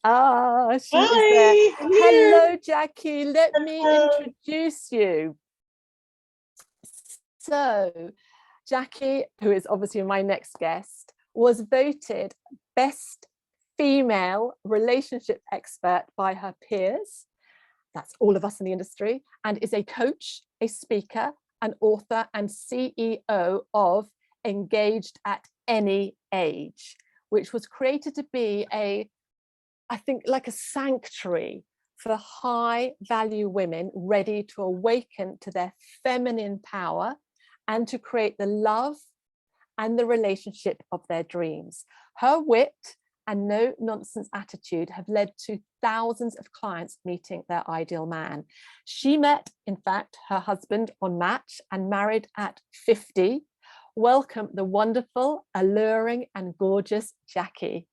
She is there. Hi, I'm here. Hello, Jackie. Let me Hello. introduce you. So, Jackie, who is obviously my next guest, was voted best female relationship expert by her peers. That's all of us in the industry, and is a coach, a speaker, an author, and CEO of Engaged at Any Age, which was created to be I think, like a sanctuary for high value women ready to awaken to their feminine power and to create the love and the relationship of their dreams. Her wit and no nonsense attitude have led to thousands of clients meeting their ideal man. She met, in fact, her husband on Match and married at 50. Welcome the wonderful, alluring, and gorgeous Jackie.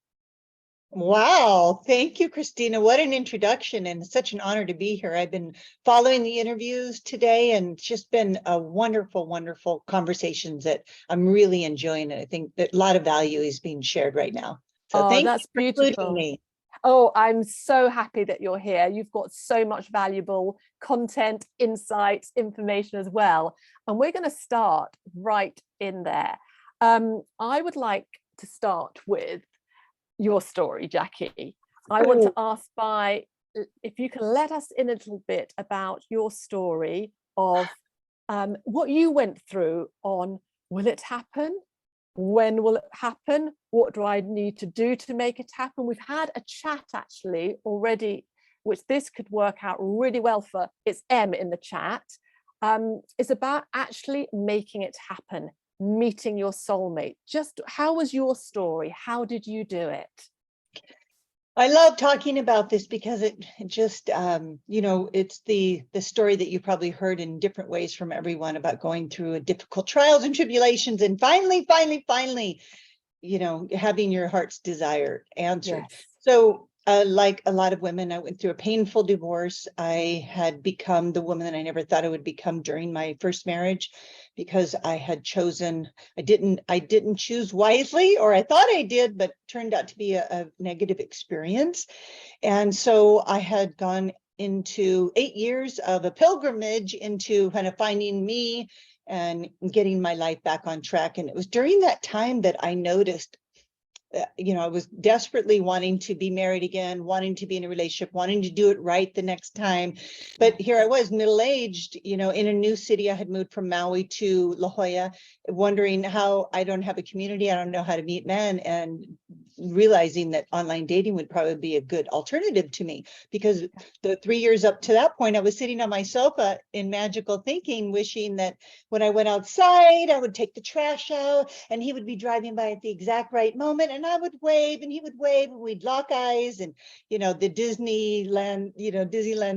Wow. Thank you, Kristina. What an introduction, and such an honor to be here. I've been following the interviews today, and it's just been a wonderful, wonderful conversations that I'm really enjoying. And I think that a lot of value is being shared right now. So Oh, thank that's you for including beautiful. me. Oh, I'm so happy that you're here. You've got so much valuable content, insights, information as well. And we're going to start right in there. I would like to start with your story, Jackie. I want to ask if you can let us in a little bit about your story of what you went through on will it happen? When will it happen? What do I need to do to make it happen? We've had a chat actually already, which this could work out really well for. It's M in the chat. It's about actually making it happen, meeting your soulmate. Just how was your story? How did you do it? I love talking about this because it just, it's the story that you probably heard in different ways from everyone about going through a difficult trials and tribulations, and finally, having your heart's desire answered. Yes. So like a lot of women, I went through a painful divorce. I had become the woman that I never thought I would become during my first marriage, because I had chosen, I didn't choose wisely, or I thought I did, but turned out to be a negative experience. And so I had gone into 8 years of a pilgrimage into kind of finding me and getting my life back on track. And it was during that time that I noticed, I was desperately wanting to be married again, wanting to be in a relationship, wanting to do it right the next time. But here I was, middle-aged, in a new city. I had moved from Maui to La Jolla, wondering how I don't have a community. I don't know how to meet men, and realizing that online dating would probably be a good alternative to me, because the 3 years up to that point, I was sitting on my sofa in magical thinking, wishing that when I went outside, I would take the trash out and he would be driving by at the exact right moment, and I would wave and he would wave and we'd lock eyes, and the Disneyland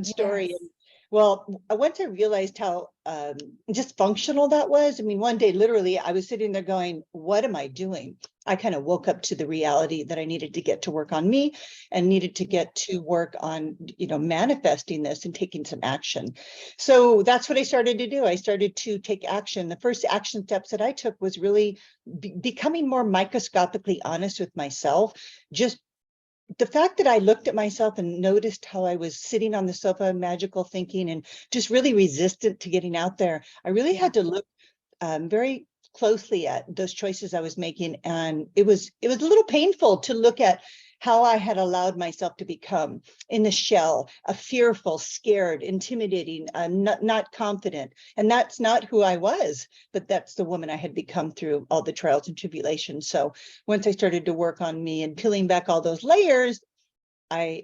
story. Yes. And well, once I realized how just functional that was, I mean, one day literally I was sitting there going, what am I doing? I kind of woke up to the reality that I needed to get to work on me, and needed to get to work on manifesting this and taking some action. So that's what I started to do. I started to take action. The first action steps that I took was really becoming more microscopically honest with myself. Just the fact that I looked at myself and noticed how I was sitting on the sofa, magical thinking, and just really resistant to getting out there, I really had to look very closely at those choices I was making. And it was a little painful to look at how I had allowed myself to become in the shell, a fearful, scared, intimidating, not confident. And that's not who I was, but that's the woman I had become through all the trials and tribulations. So once I started to work on me and peeling back all those layers, I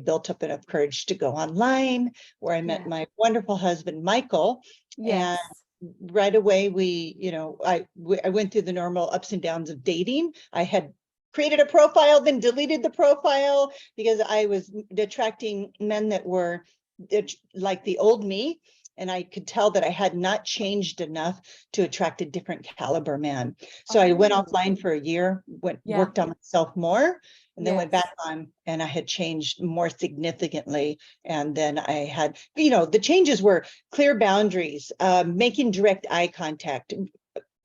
built up enough courage to go online, where I met my wonderful husband, Michael. Yes. And right away, I went through the normal ups and downs of dating. I had created a profile, then deleted the profile, because I was attracting men that were like the old me. And I could tell that I had not changed enough to attract a different caliber man. So I went offline for a year, worked on myself more, and then went back on, and I had changed more significantly. And then I had, the changes were clear boundaries, making direct eye contact,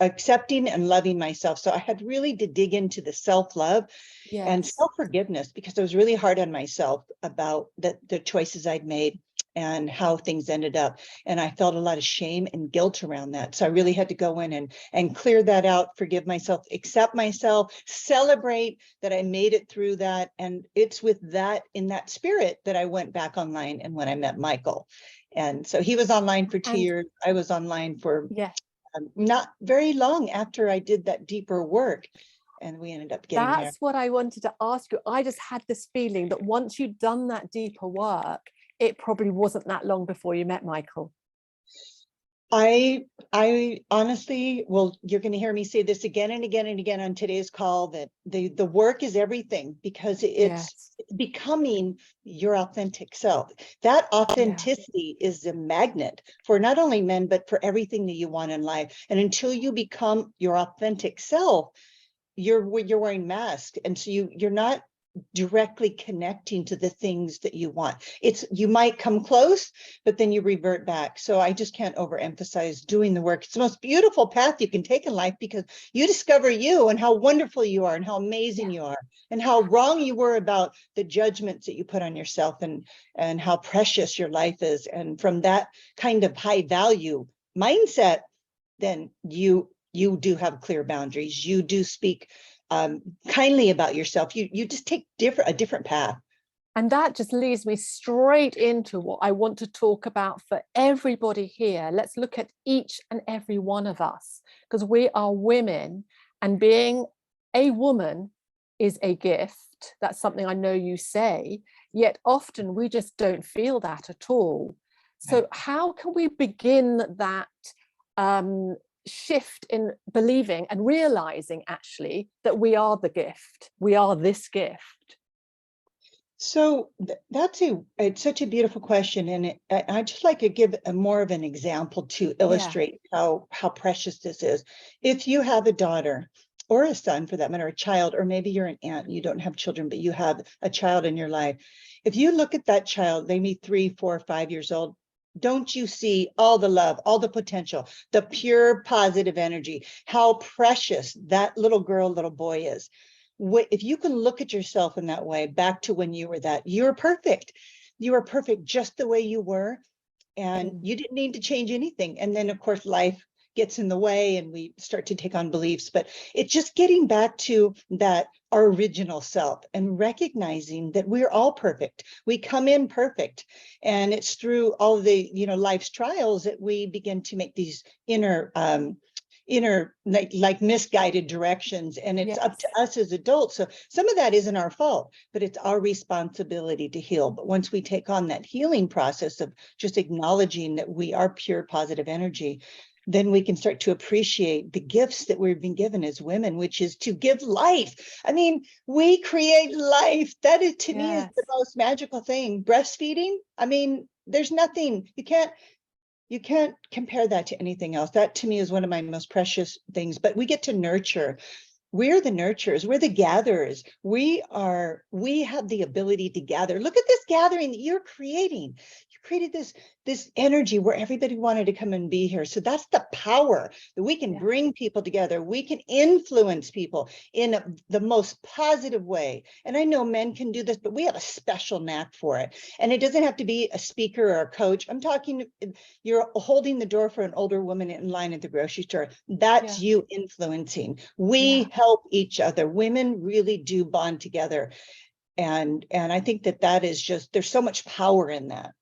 accepting and loving myself. So I had really to dig into the self-love and Yes. self-forgiveness, because I was really hard on myself about the choices I'd made and how things ended up. And I felt a lot of shame and guilt around that. So I really had to go in and clear that out, forgive myself, accept myself, celebrate that I made it through that. And it's with that, in that spirit, that I went back online and when I met Michael. And so he was online for 2 years. I was online for Yeah, not very long after I did that deeper work. And we ended up getting married. that's what I wanted to ask you. I just had this feeling that once you'd done that deeper work, it probably wasn't that long before you met Michael. I honestly, well, you're going to hear me say this again and again and again on today's call, that the work is everything, because it's becoming your authentic self. That authenticity is a magnet for not only men, but for everything that you want in life. And until you become your authentic self, you're wearing masks, and so you're not directly connecting to the things that you want. It's, you might come close, but then you revert back. So I just can't overemphasize doing the work. It's the most beautiful path you can take in life, because you discover you and how wonderful you are and how amazing you are and how wrong you were about the judgments that you put on yourself, and how precious your life is. And from that kind of high value mindset, then you do have clear boundaries. You do speak kindly about yourself. You just take a different path. And that just leads me straight into what I want to talk about for everybody here. Let's look at each and every one of us, because we are women, and being a woman is a gift. That's something I know you say, yet often we just don't feel that at all. So how can we begin that shift in believing and realizing actually that we are the gift, we are this gift? So it's such a beautiful question, and I just like to give more of an example to illustrate how precious this is. If you have a daughter or a son, for that matter, a child, or maybe you're an aunt and you don't have children, but you have a child in your life. If you look at that child, they may be 3, 4, 5 years old. Don't you see all the love, all the potential, the pure positive energy, how precious that little girl, little boy is? If you can look at yourself in that way, back to when you were that, you're perfect. You were perfect just the way you were, and you didn't need to change anything. And then, of course, life gets in the way and we start to take on beliefs. But it's just getting back to that, our original self, and recognizing that we're all perfect. We come in perfect. And it's through all the, life's trials that we begin to make these inner like misguided directions, and it's up to us as adults. So some of that isn't our fault, but it's our responsibility to heal. But once we take on that healing process of just acknowledging that we are pure positive energy, then we can start to appreciate the gifts that we've been given as women, which is to give life. I mean, we create life. That is, to me, is the most magical thing. Breastfeeding, I mean, there's nothing, you can't compare that to anything else. That, to me, is one of my most precious things. But we get to nurture. We're the nurturers. We're the gatherers. We have the ability to gather. Look at this gathering that you're creating. You created this energy where everybody wanted to come and be here. So that's the power that we can bring people together. We can influence people in the most positive way. And I know men can do this, but we have a special knack for it. And it doesn't have to be a speaker or a coach. I'm talking, you're holding the door for an older woman in line at the grocery store. That's you influencing. We help each other. Women really do bond together. And I think that is just, there's so much power in that.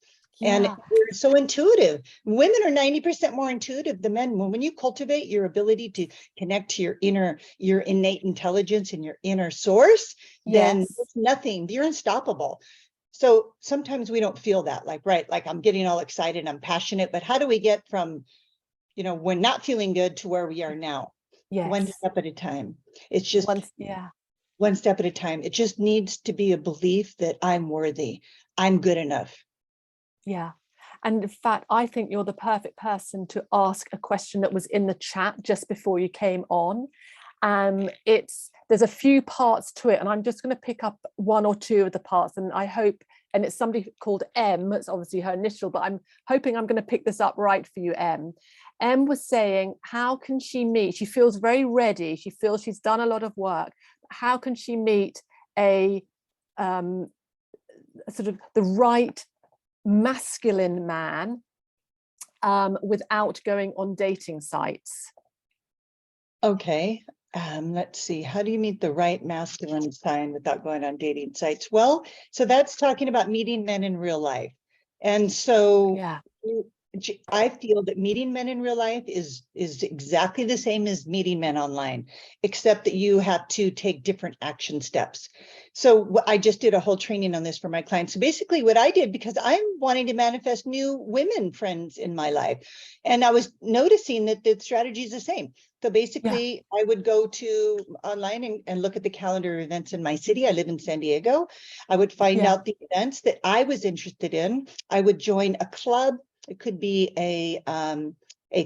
And we're so intuitive. Women are 90% more intuitive than men. When you cultivate your ability to connect to your innate intelligence and your inner source, then it's nothing, you're unstoppable. So sometimes we don't feel that, like I'm getting all excited, I'm passionate, but how do we get from, we're not feeling good to where we are now? One step at a time. It's just one step at a time. It just needs to be a belief that I'm worthy, I'm good enough. Yeah. And in fact, I think you're the perfect person to ask a question that was in the chat just before you came on. There's there's a few parts to it, and I'm just going to pick up one or two of the parts, and I hope, and it's somebody called M, it's obviously her initial, but I'm hoping I'm going to pick this up right for you, M. M was saying, how can she meet? She feels very ready. She feels she's done a lot of work. How can she meet a sort of the right masculine man without going on dating sites? Okay. Let's see. How do you meet the right masculine sign without going on dating sites? Well, so that's talking about meeting men in real life. And so Yeah. I feel that meeting men in real life is exactly the same as meeting men online, except that you have to take different action steps. So I just did a whole training on this for my clients. So basically what I did, because I'm wanting to manifest new women friends in my life, and I was noticing that the strategy is the same. So basically, I would go to online and look at the calendar of events in my city. I live in San Diego. I would find out the events that I was interested in. I would join a club. It could be a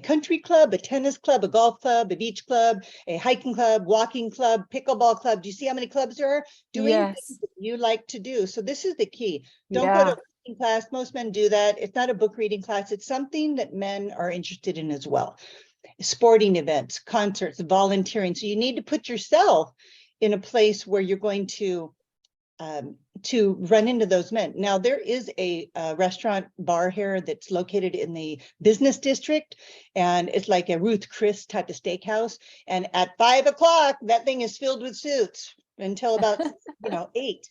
country club, a tennis club, a golf club, a beach club, a hiking club, walking club, pickleball club. Do you see how many clubs there are? Doing things that you like to do. So this is the key. Don't go to a reading class. Most men do that. It's not a book reading class. It's something that men are interested in as well. Sporting events, concerts, volunteering. So you need to put yourself in a place where you're going to run into those men. Now, there is a restaurant bar here that's located in the business district, and it's like a Ruth Chris type of steakhouse. And at 5 o'clock, that thing is filled with suits until about 8.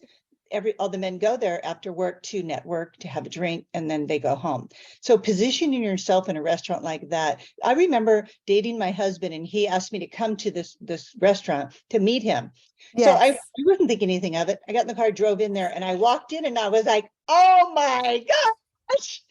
All the men go there after work to network, to have a drink, and then they go home. So positioning yourself in a restaurant like that. I remember dating my husband, and he asked me to come to this restaurant to meet him. So I wasn't thinking anything of it. I got in the car, drove in there, and I walked in, and I was like, oh my gosh,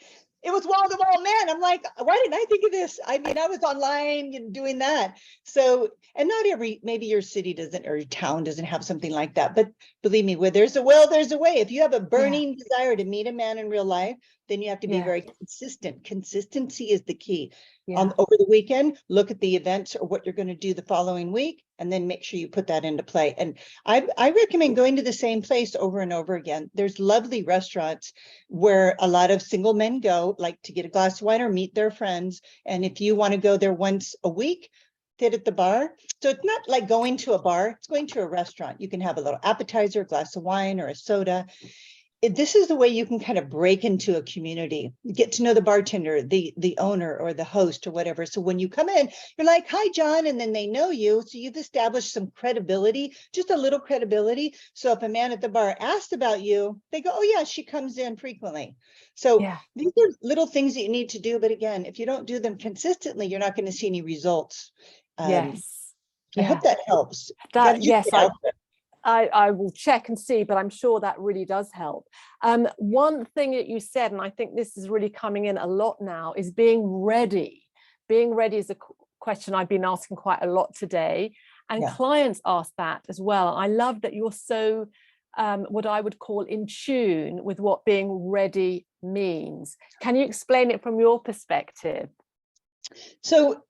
it was wall-to-wall men. I'm like, why didn't I think of this? I mean, I was online doing that. So, and not maybe your city doesn't, or your town doesn't have something like that. But believe me, where there's a will, there's a way. If you have a burning desire to meet a man in real life, then you have to be very consistent. Consistency is the key. Over the weekend, look at the events or what you're going to do the following week, and then make sure you put that into play. And I recommend going to the same place over and over again. There's lovely restaurants where a lot of single men go, like to get a glass of wine or meet their friends. And if you want to go there once a week, sit at the bar. So it's not like going to a bar, it's going to a restaurant. You can have a little appetizer, a glass of wine or a soda. This is the way you can kind of break into a community, get to know the bartender, the owner or the host or whatever. So when you come in, you're like, hi, John, and then they know you. So you've established some credibility, just a little credibility. So if a man at the bar asks about you, they go, oh yeah, she comes in frequently. So these are little things that you need to do. But again, if you don't do them consistently, you're not going to see any results. I hope that helps. I will check and see, but I'm sure that really does help. One thing that you said, and I think this is really coming in a lot now, is being ready. Being ready is a question I've been asking quite a lot today, and clients ask that as well. I love that you're so what I would call in tune with what being ready means. Can you explain it from your perspective? So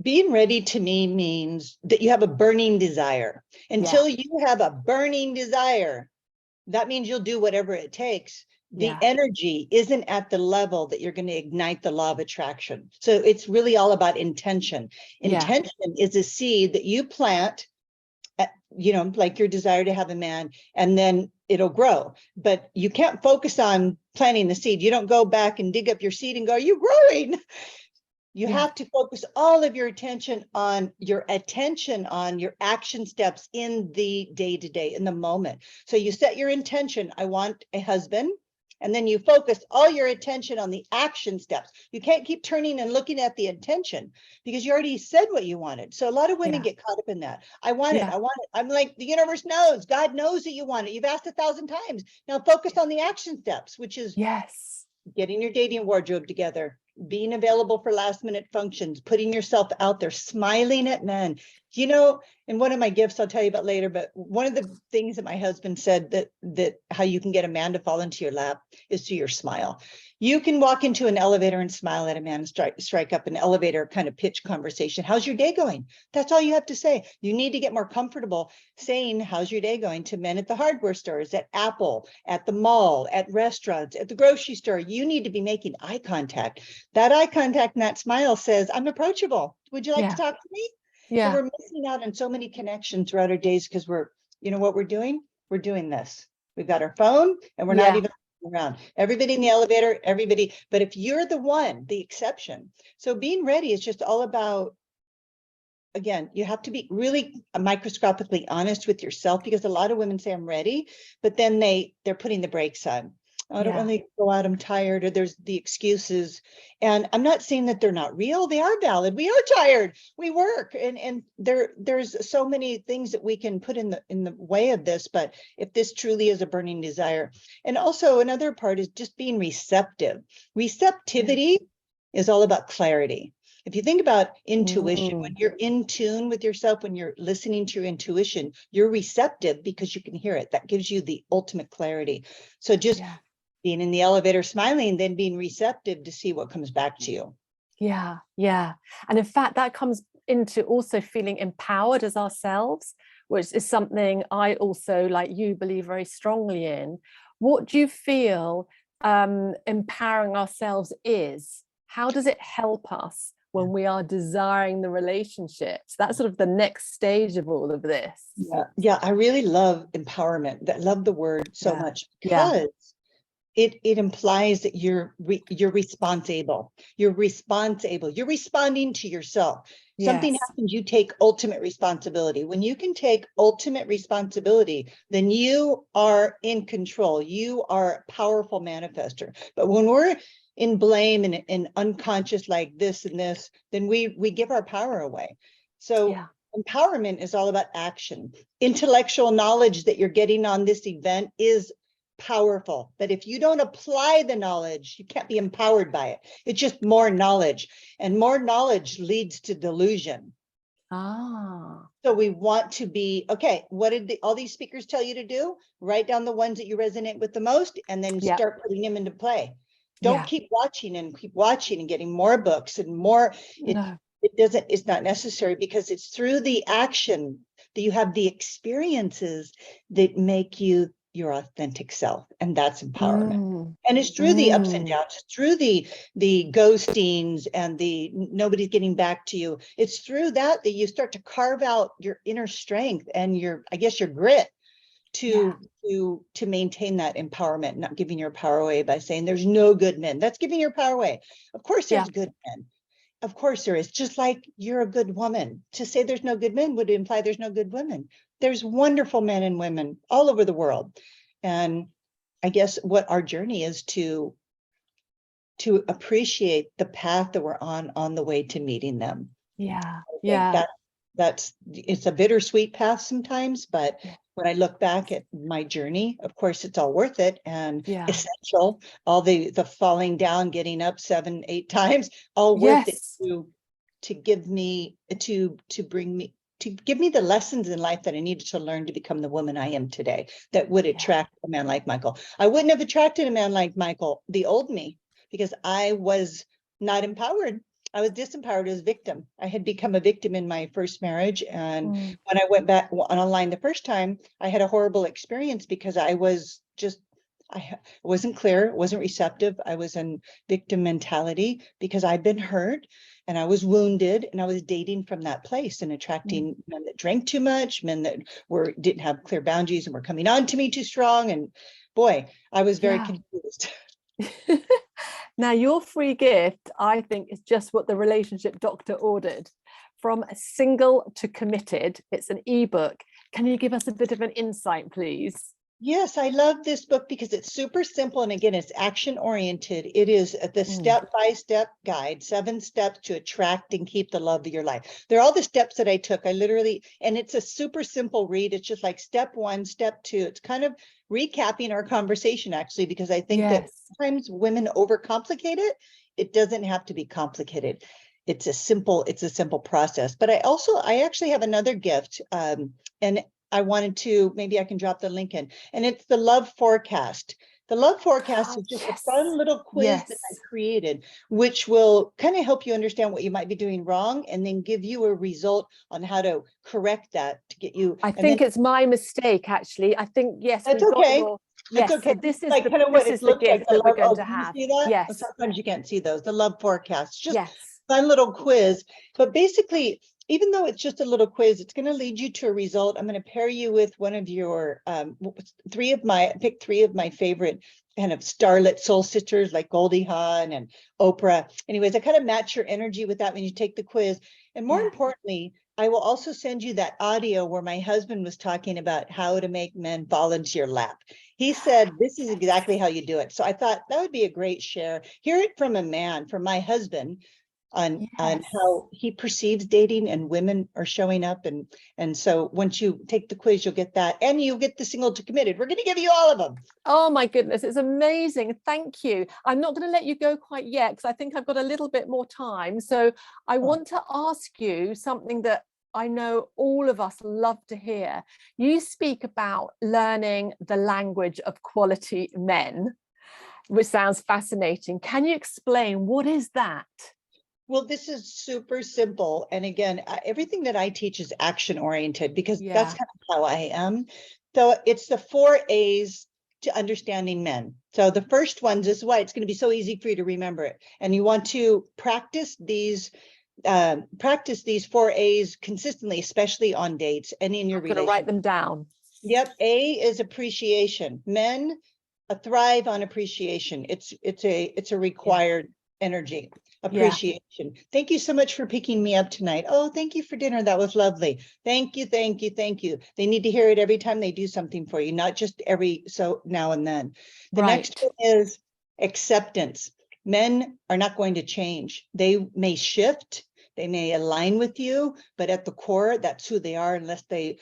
being ready to me means that you have a burning desire. Until you have a burning desire, that means you'll do whatever it takes. The energy isn't at the level that you're going to ignite the law of attraction. So it's really all about intention. Intention is a seed that you plant, like your desire to have a man, and then it'll grow. But you can't focus on planting the seed. You don't go back and dig up your seed and go, are you growing? You have to focus all of your attention on your action steps in the day-to-day, in the moment. So you set your intention, I want a husband, and then you focus all your attention on the action steps. You can't keep turning and looking at the intention because you already said what you wanted. So a lot of women get caught up in that. I want it. I'm like, the universe knows. God knows that you want it. You've asked 1,000 times. Now focus on the action steps, which is getting your dating wardrobe together, being available for last minute functions, putting yourself out there, smiling at men, You know, and one of my gifts I'll tell you about later, but one of the things that my husband said that how you can get a man to fall into your lap is through your smile. You can walk into an elevator and smile at a man and strike up an elevator kind of pitch conversation. How's your day going? That's all you have to say. You need to get more comfortable saying, how's your day going, to men at the hardware stores, at Apple, at the mall, at restaurants, at the grocery store. You need to be making eye contact. That eye contact and that smile says, I'm approachable. Would you like to talk to me? And we're missing out on so many connections throughout our days because you know what we're doing? We're doing this. We've got our phone and we're not even around. Everybody in the elevator, everybody. But if you're the exception. So being ready is just all about, again, you have to be really microscopically honest with yourself, because a lot of women say I'm ready, but then they're putting the brakes on. I don't want to go out, I'm tired, or there's the excuses. And I'm not saying that they're not real. They are valid. We are tired. We work. And there's so many things that we can put in the way of this. But if this truly is a burning desire. And also another part is just being receptive. Receptivity is all about clarity. If you think about intuition, when you're in tune with yourself, when you're listening to your intuition, you're receptive because you can hear it. That gives you the ultimate clarity. So just being in the elevator smiling, then being receptive to see what comes back to you. Yeah. And in fact, that comes into also feeling empowered as ourselves, which is something I also, like you, believe very strongly in. What do you feel empowering ourselves is? How does it help us when we are desiring the relationships? That's sort of the next stage of all of this. Yeah, I really love empowerment. I love the word so much, because it implies that you're responsible. You're responsible. You're responding to yourself. Something happens, you take ultimate responsibility. When you can take ultimate responsibility, then you are in control. You are a powerful manifester. But when we're in blame and unconscious like this and this, then we give our power away. So empowerment is all about action. Intellectual knowledge that you're getting on this event is powerful, but if you don't apply the knowledge, you can't be empowered by it. It's just more knowledge, and more knowledge leads to delusion. So we want to be, okay, what did all these speakers tell you to do? Write down the ones that you resonate with the most, and then start putting them into play. Don't keep watching and getting more books and more. It's not necessary, because it's through the action that you have the experiences that make you your authentic self, and that's empowerment. And it's through the ups and downs, through the ghostings and the nobody's getting back to you. It's through that you start to carve out your inner strength and your grit to maintain that empowerment, not giving your power away by saying there's no good men. That's giving your power away. Of course there's good men. Of course there is. Just like you're a good woman. To say there's no good men would imply there's no good women. There's wonderful men and women all over the world. And I guess what our journey is to appreciate the path that we're on the way to meeting them. It's a bittersweet path sometimes, but when I look back at my journey, of course, it's all worth it and essential. All the falling down, getting up 7, 8 times, all worth it to give me the lessons in life that I needed to learn to become the woman I am today, that would attract a man like Michael. I wouldn't have attracted a man like Michael, the old me, because I was not empowered. I was disempowered as a victim. I had become a victim in my first marriage. And when I went back online the first time, I had a horrible experience because I wasn't clear, wasn't receptive. I was in victim mentality because I'd been hurt and I was wounded, and I was dating from that place and attracting men that drank too much, men that didn't have clear boundaries and were coming on to me too strong. And boy, I was very confused. Now, your free gift, I think, is just what the relationship doctor ordered. From Single to Committed. It's an ebook. Can you give us a bit of an insight, please? Yes, I love this book because it's super simple. And again, it's action oriented. It is the step-by-step guide, 7 steps to attract and keep the love of your life. They're all the steps that I took. And it's a super simple read. It's just like step 1, step 2. It's kind of recapping our conversation, actually, because I think that sometimes women overcomplicate it. It doesn't have to be complicated. it's a simple process. But I actually have another gift, and I wanted to, maybe I can drop the link in, and it's the love forecast. The love forecast is just a fun little quiz that I created, which will kind of help you understand what you might be doing wrong, and then give you a result on how to correct that to get you. I think it's my mistake, actually. I think, yes, that's we've okay. got your, Yes, yes, okay. so this is like the, kind of what this is it the looks like. gift that we're going to Do you have. see that? Yes. Sometimes you can't see those. The love forecast, just Yes. fun little quiz. But basically, even though it's just a little quiz, it's going to lead you to a result. I'm going to pair you with one of your pick three of my favorite kind of starlet soul sisters, like Goldie Hawn and Oprah. Anyways, I kind of match your energy with that when you take the quiz. And more importantly, I will also send you that audio where my husband was talking about how to make men fall into your lap. He said, this is exactly how you do it. So I thought that would be a great share. Hear it from a man, from my husband, on how he perceives dating and women are showing up. And so once you take the quiz, you'll get that, and you'll get the single to committed. We're going to give you all of them. Oh my goodness, it's amazing. Thank you. I'm not going to let you go quite yet, because I think I've got a little bit more time. So I want to ask you something that I know all of us love to hear. You speak about learning the language of quality men, which sounds fascinating. Can you explain, what is that? Well, this is super simple. And again, everything that I teach is action oriented, because that's kind of how I am. So it's the 4 A's to understanding men. So the first one, this is why it's going to be so easy for you to remember it. And you want to practice these 4 A's consistently, especially on dates and in your relationship. I'm going to write them down. Yep. A is appreciation. Men thrive on appreciation. It's a required energy. Appreciation. Thank you so much for picking me up tonight. Oh, thank you for dinner. That was lovely. Thank you, thank you, thank you. They need to hear it every time they do something for you, not just every so now and then. The next one is acceptance. Men are not going to change. They may shift, they may align with you, but at the core, that's who they are. Unless they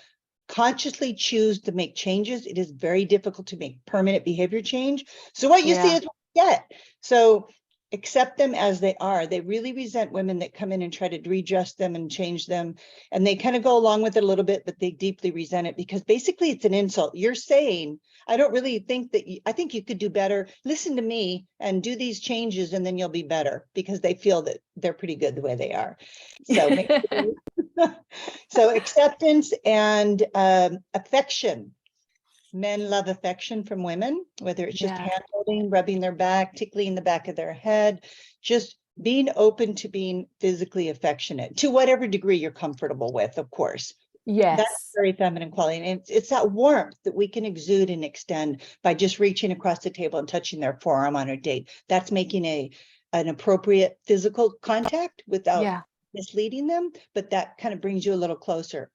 consciously choose to make changes, it is very difficult to make permanent behavior change. So what you see is what you get. So accept them as they are. They really resent women that come in and try to readjust them and change them. And they kind of go along with it a little bit, but they deeply resent it, because basically it's an insult. You're saying, I don't really think that I think you could do better. Listen to me and do these changes, and then you'll be better, because they feel that they're pretty good the way they are. So, so acceptance and affection. Men love affection from women, whether it's just hand holding, rubbing their back, tickling the back of their head, just being open to being physically affectionate to whatever degree you're comfortable with, of course. That's very feminine quality. And it's that warmth that we can exude and extend by just reaching across the table and touching their forearm on a date. That's making an appropriate physical contact without misleading them, but that kind of brings you a little closer.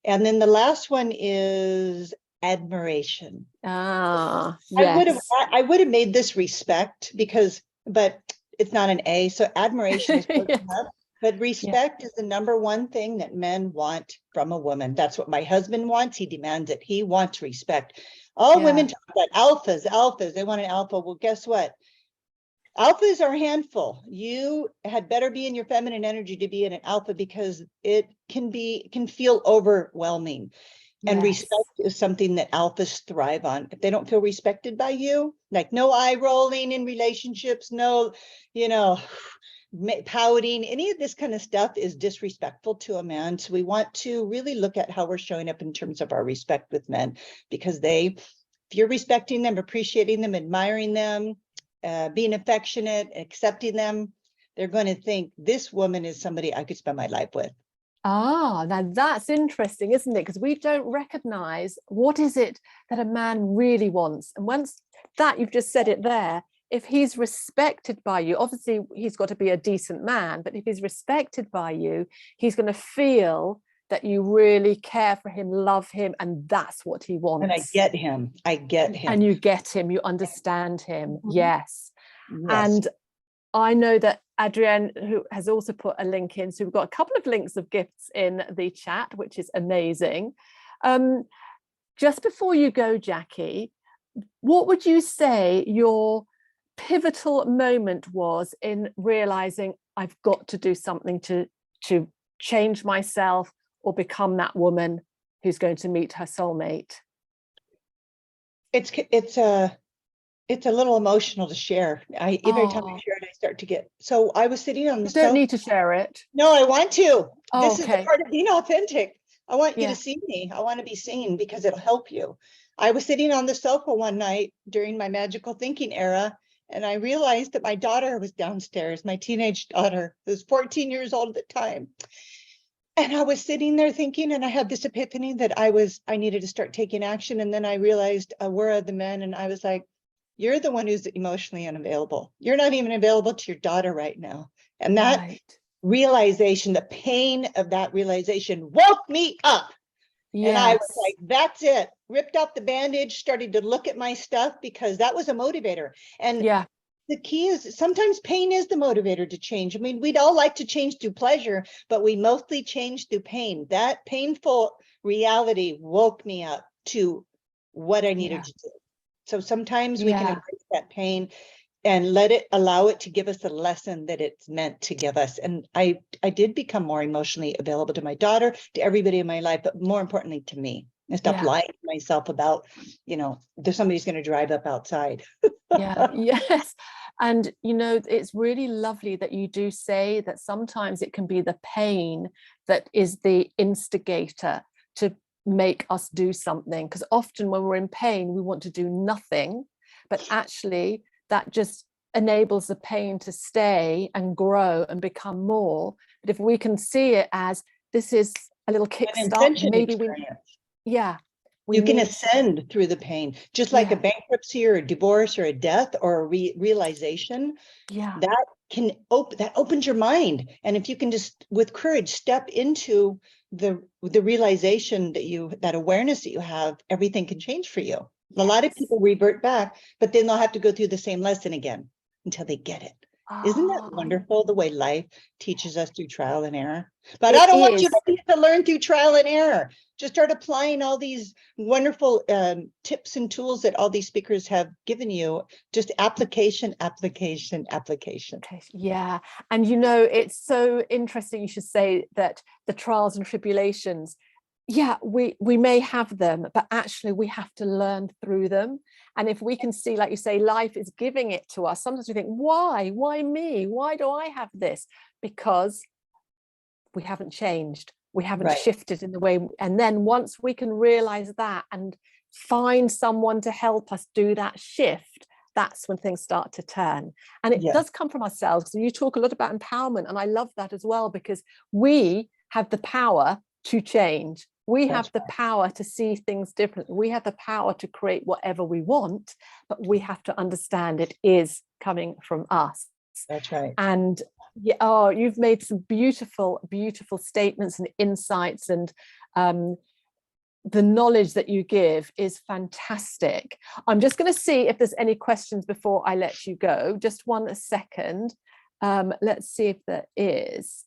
And then the last one is admiration. I would have made this respect, but it's not an A. So admiration is close enough. But respect is the number one thing that men want from a woman. That's what my husband wants. He demands it. He wants respect. All women talk about alphas. They want an alpha. Well, guess what? Alphas are a handful. You had better be in your feminine energy to be in an alpha, because it can feel overwhelming. And respect is something that alphas thrive on. If they don't feel respected by you, like no eye rolling in relationships, no, pouting, any of this kind of stuff is disrespectful to a man. So we want to really look at how we're showing up in terms of our respect with men, because if you're respecting them, appreciating them, admiring them, being affectionate, accepting them, they're going to think, this woman is somebody I could spend my life with. Now that's interesting, isn't it? Because we don't recognize what is it that a man really wants. And once that, you've just said it there, if he's respected by you, obviously he's got to be a decent man, but if he's respected by you, he's going to feel that you really care for him, love him, and that's what he wants. And I get him. And you get him, you understand him. Yes. And I know that Adrienne, who has also put a link in, so we've got a couple of links of gifts in the chat, which is amazing. Just before you go, Jaki, what would you say your pivotal moment was in realizing I've got to do something to change myself or become that woman who's going to meet her soulmate? It's a little emotional to share. Every time I share it, I start to get, so I was sitting on the You don't sofa. need to share it. No, I want to. Oh, This is the okay. part of being authentic. I want you Yeah. to see me. I want to be seen because it'll help you. I was sitting on the sofa one night during my magical thinking era, and I realized that my daughter was downstairs, my teenage daughter, who was 14 years old at the time. And I was sitting there thinking, and I had this epiphany that I needed to start taking action. And then I realized we're the men, and I was like, you're the one who's emotionally unavailable. You're not even available to your daughter right now. And that Right. realization, the pain of that realization woke me up. Yes. And I was like, that's it. Ripped off the bandage, started to look at my stuff because that was a motivator. And yeah. the key is sometimes pain is the motivator to change. I mean, we'd all like to change through pleasure, but we mostly change through pain. That painful reality woke me up to what I needed to do. So sometimes we can embrace that pain and allow it to give us the lesson that it's meant to give us. And I did become more emotionally available to my daughter, to everybody in my life, but more importantly to me. I stopped lying to myself about, there's somebody's going to drive up outside. Yes. And, it's really lovely that you do say that sometimes it can be the pain that is the instigator to make us do something. Because often when we're in pain, we want to do nothing, but actually that just enables the pain to stay and grow and become more. But if we can see it as this is a little kickstart, maybe you can ascend through the pain, just like a bankruptcy or a divorce or a death or a realization. That can that opens your mind. And if you can just with courage step into the realization that awareness that you have, everything can change for you. A lot of people revert back, but then they'll have to go through the same lesson again until they get it. Isn't that wonderful, the way life teaches us through trial and error? But I don't want you to learn through trial and error. Just start applying all these wonderful tips and tools that all these speakers have given you. Just application, application, application. Yeah. And it's so interesting you should say that the trials and tribulations, we may have them, but actually we have to learn through them. And if we can see, like you say, life is giving it to us, sometimes we think, why me? Why do I have this? Because we haven't changed. We haven't shifted in the way. And then once we can realize that and find someone to help us do that shift, that's when things start to turn. And it does come from ourselves. So you talk a lot about empowerment, and I love that as well, because we have the power to change. We have the power to see things differently. We have the power to create whatever we want, but we have to understand it is coming from us. That's right. And you've made some beautiful, beautiful statements and insights, and the knowledge that you give is fantastic. I'm just going to see if there's any questions before I let you go. Just 1 second. Let's see if there is.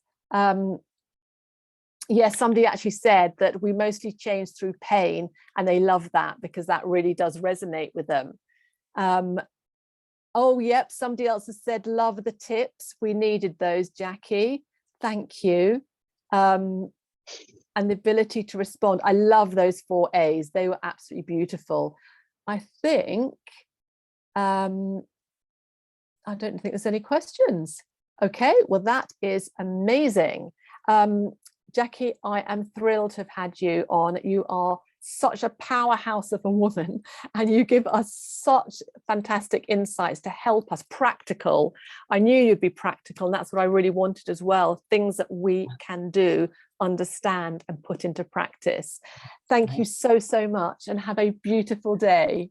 Yes, somebody actually said that we mostly change through pain, and they love that because that really does resonate with them. Oh, yep, somebody else has said, love the tips. We needed those, Jackie. Thank you. And the ability to respond. I love those 4 A's. They were absolutely beautiful. I think, I don't think there's any questions. Okay, well, that is amazing. Jackie, I am thrilled to have had you on. You are such a powerhouse of a woman, and you give us such fantastic insights to help us. Practical. I knew you'd be practical, and that's what I really wanted as well. Things that we can do, understand, and put into practice. Thank you so, so much, and have a beautiful day.